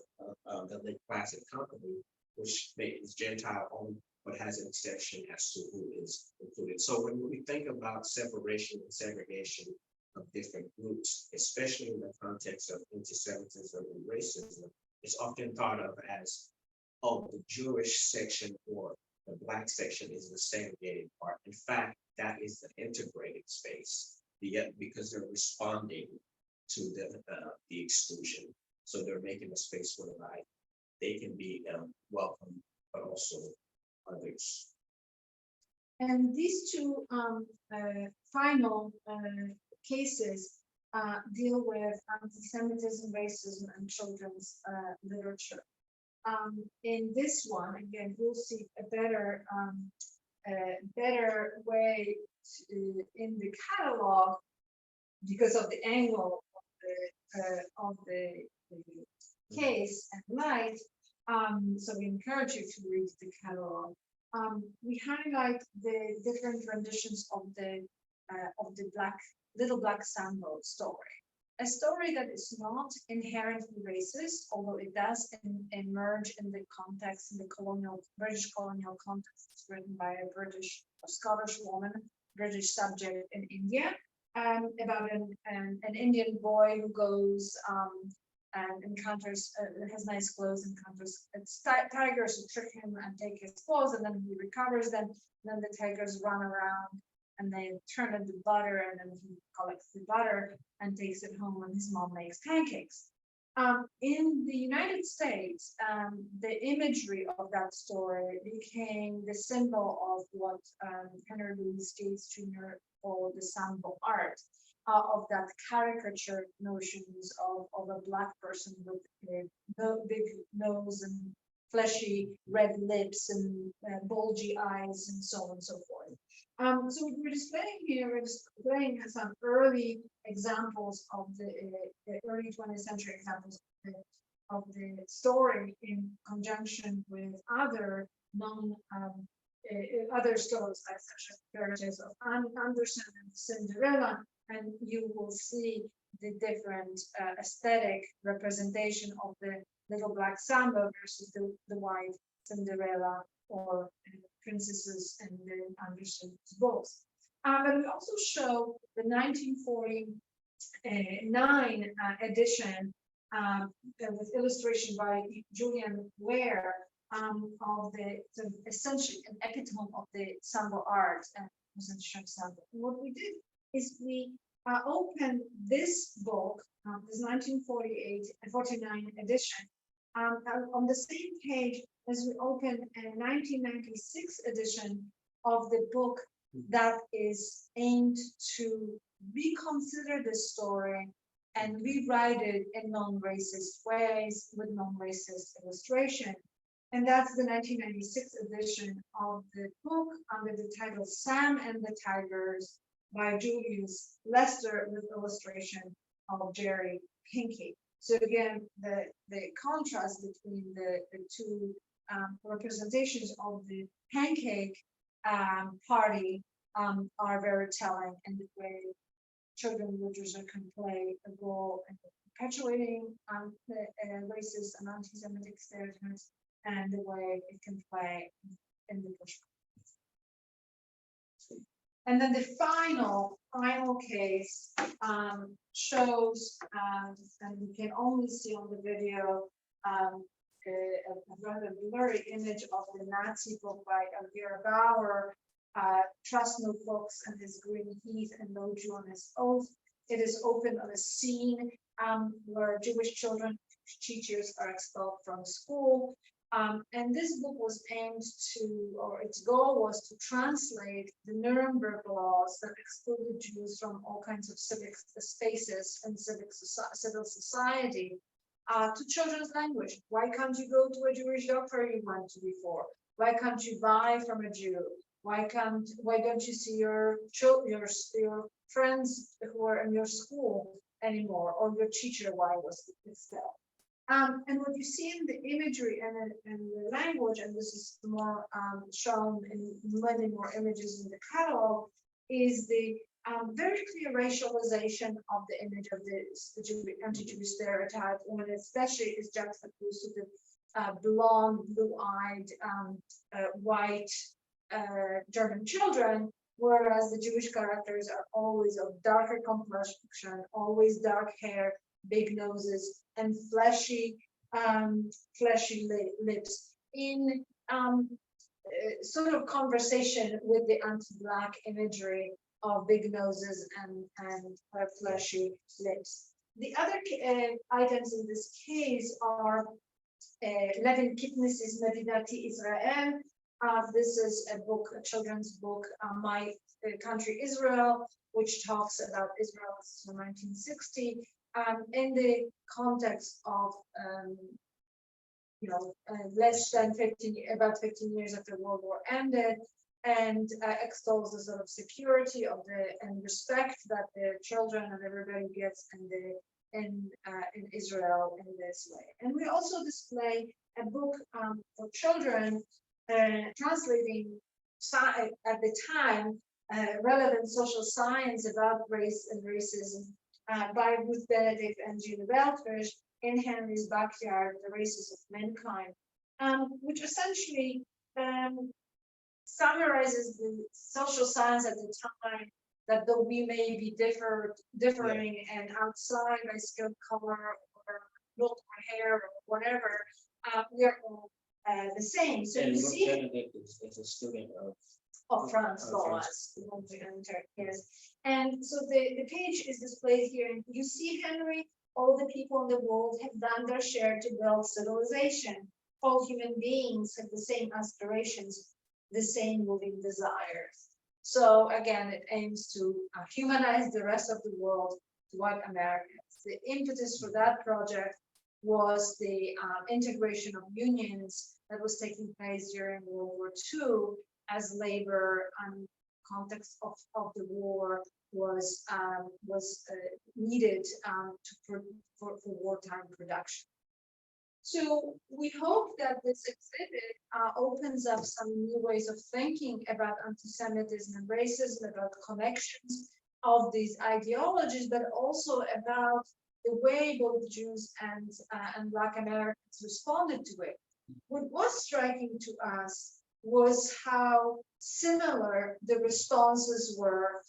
the Lake Placid Company, which is Gentile owned, but has an exception as to who is included. So when we think about separation and segregation of different groups, especially in the context of antisemitism and racism, it's often thought of as, oh, the Jewish section or the Black section is the segregated part. In fact, that is the integrated space, because they're responding to the exclusion. So they're making a space whereby they can be welcome, but also others. And these two final cases deal with anti-Semitism, racism, and children's literature. In this one, again, you'll see a better way in the catalog, because of the angle of the case and light. So we encourage you to read the catalog. We highlight the different renditions of the Little Black Sambo story. A story that is not inherently racist, although it does emerge in the context, in the British colonial context. It's written by a Scottish woman, British subject in India, about an Indian boy who goes and encounters, has nice clothes, encounters tigers who trick him and take his clothes, and then he recovers them. Then the tigers run around and they turn into butter, and then he collects the butter and takes it home, and his mom makes pancakes. In the United States, the imagery of that story became the symbol of what Henry Louis Gates Jr. called the Sambo art, of that caricature notions of a Black person with a big nose and fleshy red lips and bulgy eyes and so on and so forth. So what we're displaying here, we're displaying some early examples of the early 20th century examples of the story in conjunction with other other stories, like such as Fairy Tales of Andersen and Cinderella, and you will see the different aesthetic representation of the Little Black Sambo versus the white Cinderella or princesses in the Andersen's books. But we also show the 1949 edition with illustration by Julian Ware of the essentially an epitome of the Sambo art and Sambo. And what we did is we opened this book, this 1949 edition, on the same page as we opened a 1996 edition of the book that is aimed to reconsider the story and rewrite it in non-racist ways with non-racist illustration. And that's the 1996 edition of the book under the title Sam and the Tigers by Julius Lester with illustration of Jerry Pinkey. So again, the contrast between the two representations of the pancake party are very telling in the way children literature can play a role in perpetuating the racist and anti-Semitic stereotypes, and the way it can play in the Jewish context. And then the final case shows, and you can only see on the video, a rather blurry image of the Nazi book by Elvira Bauer, Trust No Books and His Green Heath and No Jew on His Oath. It is opened on a scene where Jewish children, teachers are expelled from school. And this book was aimed to, or its goal was to translate the Nuremberg laws that excluded Jews from all kinds of civic spaces and civil society to children's language. Why can't you go to a Jewish doctor you went to before? Why can't you buy from a Jew? Why don't you see your friends who are in your school anymore, or your teacher? Why was expelled? And what you see in the imagery and the language, and this is more shown in many more images in the catalog, is the very clear racialization of the image of the anti-Jewish stereotype, when especially is juxtaposed to the blonde, blue-eyed, white German children, whereas the Jewish characters are always of darker complexion, always dark hair, big noses, and fleshy lips, in sort of conversation with the anti-Black imagery of big noses and fleshy lips. The other items in this case are Levin Kipnis's Medinati Israel. This is a book, a children's book, My Country Israel, which talks about Israel since 1960. In the context of, less than about 15 years after World War ended, and extols the sort of security of and respect that the children and everybody gets in Israel in this way. And we also display a book for children translating at the time relevant social science about race and racism by Ruth Benedict and Gina Beltridge in Henry's Backyard, The Races of Mankind, which essentially summarizes the social science at the time, that though we may be differing and outside by skin color or look or hair or whatever, we are all the same. So and you Ruth see Benedict is a student of France laws, yes. And so the page is displayed here, and you see, Henry, all the people in the world have done their share to build civilization. All human beings have the same aspirations, the same moving desires. So again, it aims to humanize the rest of the world to white Americans. The impetus for that project was the integration of unions that was taking place during World War II, as labor and context of the war was needed for wartime production. So we hope that this exhibit opens up some new ways of thinking about anti-Semitism and racism, about connections of these ideologies, but also about the way both Jews and Black Americans responded to it. What was striking to us was how similar the responses were,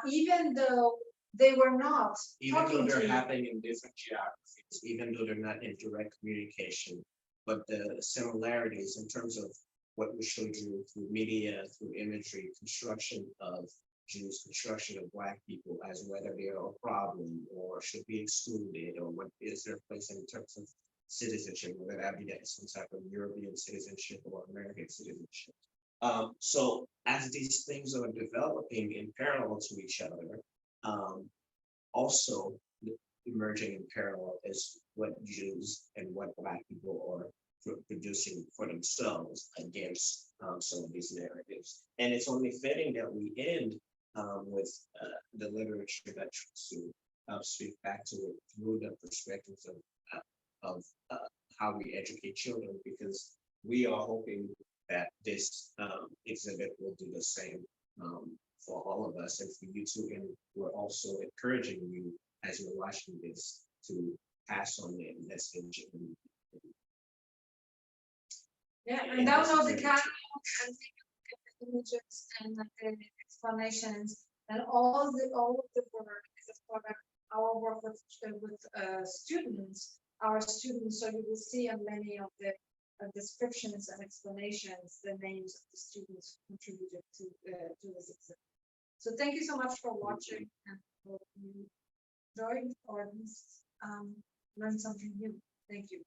even though they were not even though they're happening in different geographies, even though they're not in direct communication, but the similarities in terms of what we showed you through media, through imagery, construction of Jews, construction of Black people, as whether they are a problem or should be excluded, or what is their place in terms of citizenship, whether that be some type of European citizenship or American citizenship. So as these things are developing in parallel to each other, also emerging in parallel is what Jews and what Black people are producing for themselves against some of these narratives. And it's only fitting that we end with the literature that tries to speak back to it through the perspectives of how we educate children, because we are hoping that this exhibit will do the same for all of us and for you too. And we're also encouraging you, as you're watching this, to pass on the message. Yeah, and download the catalog and take a look at the images and the explanations and all of the work is a product. Our work with students, so you will see on many of the descriptions and explanations the names of the students who contributed to this exam. So thank you so much for watching and hope you enjoyed or at least learned something new. Thank you.